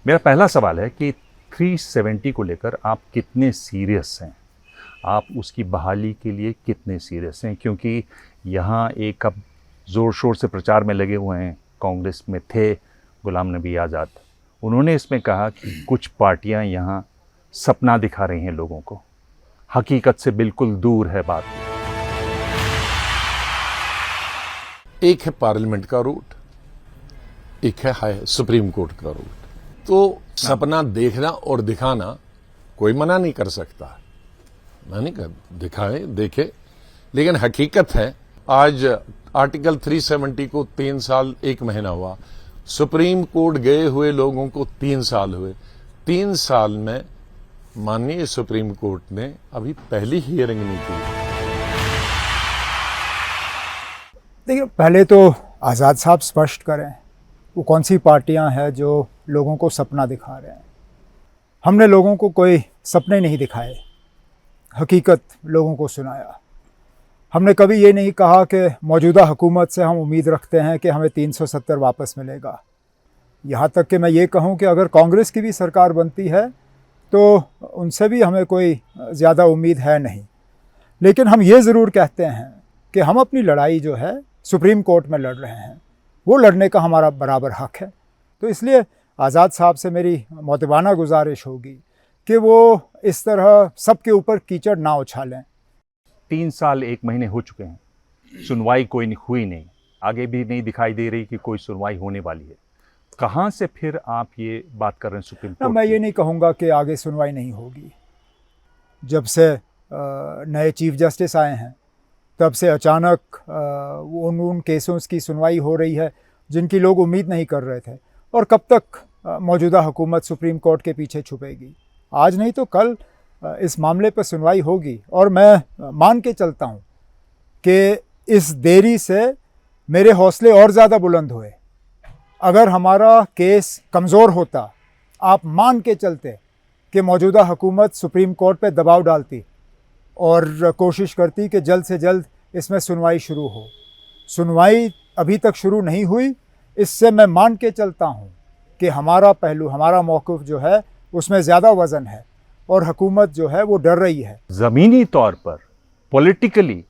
मेरा पहला सवाल है कि 370 को लेकर आप कितने सीरियस हैं, आप उसकी बहाली के लिए कितने सीरियस हैं? क्योंकि यहाँ एक अब ज़ोर शोर से प्रचार में लगे हुए हैं, कांग्रेस में थे गुलाम नबी आज़ाद, उन्होंने इसमें कहा कि कुछ पार्टियां यहाँ सपना दिखा रही हैं लोगों को, हकीकत से बिल्कुल दूर है बात। एक है पार्लियामेंट का रूट, एक है सुप्रीम कोर्ट का रूट। तो सपना देखना और दिखाना कोई मना नहीं कर सकता, मना नहीं कर, दिखाए देखे, लेकिन हकीकत है आज आर्टिकल 370 को 3 साल 1 महीना हुआ, सुप्रीम कोर्ट गए हुए लोगों को 3 साल हुए। 3 साल में माननीय सुप्रीम कोर्ट ने अभी पहली हियरिंग नहीं की। देखिए, पहले तो आज़ाद साहब स्पष्ट करें वो कौन सी पार्टियां हैं जो लोगों को सपना दिखा रहे हैं। हमने लोगों को कोई सपने नहीं दिखाए, हकीकत लोगों को सुनाया। हमने कभी ये नहीं कहा कि मौजूदा हुकूमत से हम उम्मीद रखते हैं कि हमें 370 वापस मिलेगा। यहाँ तक कि मैं ये कहूँ कि अगर कांग्रेस की भी सरकार बनती है तो उनसे भी हमें कोई ज़्यादा उम्मीद है नहीं। लेकिन हम ये ज़रूर कहते हैं कि हम अपनी लड़ाई जो है सुप्रीम कोर्ट में लड़ रहे हैं, वो लड़ने का हमारा बराबर हक़ है। तो इसलिए आज़ाद साहब से मेरी मोतबाना गुजारिश होगी कि वो इस तरह सबके ऊपर कीचड़ ना उछालें। 3 साल 1 महीने हो चुके हैं, सुनवाई कोई हुई नहीं, आगे भी नहीं दिखाई दे रही कि कोई सुनवाई होने वाली है। कहाँ से फिर आप ये बात कर रहे हैं सुप्रीम कोर्ट? मैं ये नहीं कहूँगा कि आगे सुनवाई नहीं होगी। जब से नए चीफ जस्टिस आए हैं तब से अचानक उन केसों की सुनवाई हो रही है जिनकी लोग उम्मीद नहीं कर रहे थे। और कब तक मौजूदा हुकूमत सुप्रीम कोर्ट के पीछे छुपेगी? आज नहीं तो कल इस मामले पर सुनवाई होगी। और मैं मान के चलता हूँ कि इस देरी से मेरे हौसले और ज़्यादा बुलंद हुए। अगर हमारा केस कमज़ोर होता, आप मान के चलते कि मौजूदा हुकूमत सुप्रीम कोर्ट पे दबाव डालती और कोशिश करती कि जल्द से जल्द इसमें सुनवाई शुरू हो। सुनवाई अभी तक शुरू नहीं हुई, इससे मैं मान के चलता हूँ कि हमारा पहलू, हमारा मौक़िफ़ जो है उसमें ज़्यादा वज़न है और हुकूमत जो है वो डर रही है। ज़मीनी तौर पर पॉलिटिकली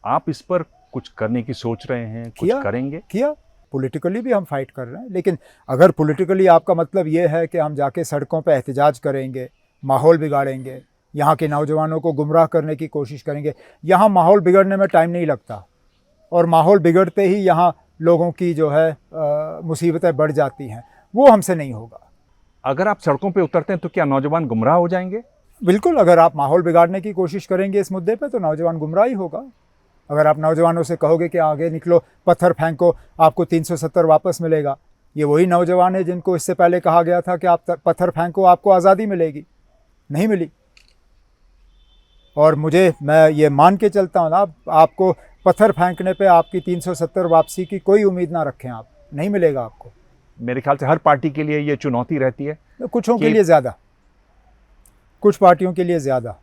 आप इस पर कुछ करने की सोच रहे हैं, कुछ करेंगे? किया, पॉलिटिकली भी हम फाइट कर रहे हैं। लेकिन अगर पॉलिटिकली आपका मतलब ये है कि हम जाके सड़कों पर एहतजाज करेंगे, माहौल बिगाड़ेंगे, यहाँ के नौजवानों को गुमराह करने की कोशिश करेंगे, यहाँ माहौल बिगड़ने में टाइम नहीं लगता और माहौल बिगड़ते ही यहाँ लोगों की जो है मुसीबतें बढ़ जाती हैं, वो हमसे नहीं होगा। अगर आप सड़कों पे उतरते हैं तो क्या नौजवान गुमराह हो जाएंगे? बिल्कुल, अगर आप माहौल बिगाड़ने की कोशिश करेंगे इस मुद्दे पे तो नौजवान गुमराह ही होगा। अगर आप नौजवानों से कहोगे कि आगे निकलो, पत्थर फेंको, आपको 370 वापस मिलेगा, ये वही नौजवान है जिनको इससे पहले कहा गया था कि आप पत्थर फेंको, आपको आज़ादी मिलेगी। नहीं मिली। और मैं ये मान के चलता हूँ ना, आपको पत्थर फेंकने पे आपकी 370 वापसी की कोई उम्मीद ना रखें, आप नहीं मिलेगा आपको। मेरे ख्याल से हर पार्टी के लिए ये चुनौती रहती है। कुछों के लिए ज़्यादा, कुछ पार्टियों के लिए ज़्यादा।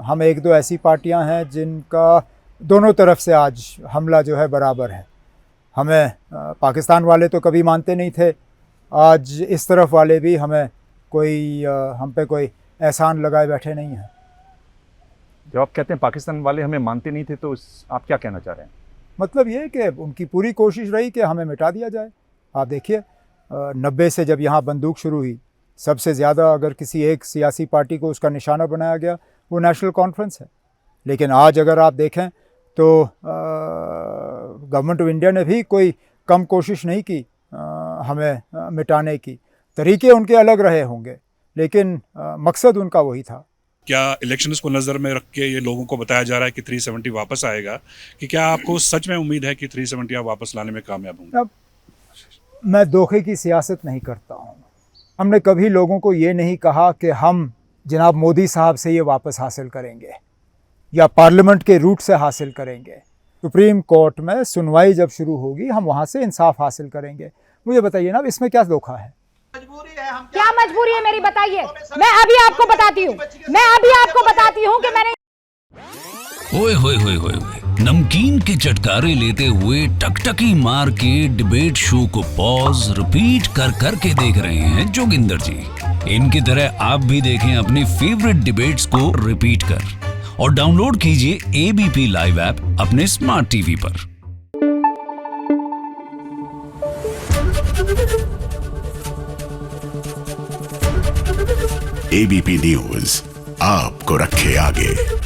हम 1-2 ऐसी पार्टियां हैं जिनका दोनों तरफ से आज हमला जो है बराबर है। हमें पाकिस्तान वाले तो कभी मानते नहीं थे, आज इस तरफ वाले भी हमें हम पे कोई एहसान लगाए बैठे नहीं हैं। जब आप कहते हैं पाकिस्तान वाले हमें मानते नहीं थे, तो आप क्या कहना चाह रहे हैं? मतलब ये कि उनकी पूरी कोशिश रही कि हमें मिटा दिया जाए। आप देखिए 90 से जब यहाँ बंदूक शुरू हुई, सबसे ज़्यादा अगर किसी एक सियासी पार्टी को उसका निशाना बनाया गया वो नेशनल कॉन्फ्रेंस है। लेकिन आज अगर आप देखें तो गवर्नमेंट ऑफ इंडिया ने भी कोई कम कोशिश नहीं की हमें मिटाने की। तरीके उनके अलग रहे होंगे लेकिन मकसद उनका वही था। क्या इलेक्शंस को नज़र में रख के ये लोगों को बताया जा रहा है कि 370 वापस आएगा, कि क्या आपको सच में उम्मीद है कि 370 आप वापस लाने में कामयाब होंगे? अब मैं धोखे की सियासत नहीं करता हूँ। हमने कभी लोगों को ये नहीं कहा कि हम जनाब मोदी साहब से ये वापस हासिल करेंगे या पार्लियामेंट के रूट से हासिल करेंगे। सुप्रीम कोर्ट में सुनवाई जब शुरू होगी हम वहाँ से इंसाफ हासिल करेंगे। मुझे बताइए ना, इसमें क्या धोखा है? क्या मजबूरी है मेरी, बताइए। मैं अभी आपको बताती हूँ कि मैंने। ओए होए होए होए होए, नमकीन के चटकारे लेते हुए टकटकी मार के डिबेट शो को पॉज रिपीट कर करके देख रहे हैं जोगिंदर जी। इनकी तरह आप भी देखें अपनी फेवरेट डिबेट्स को रिपीट कर और डाउनलोड कीजिए एबीपी लाइव ऐप अपने स्मार्ट टीवी पर। एबीपी न्यूज आपको रखे आगे।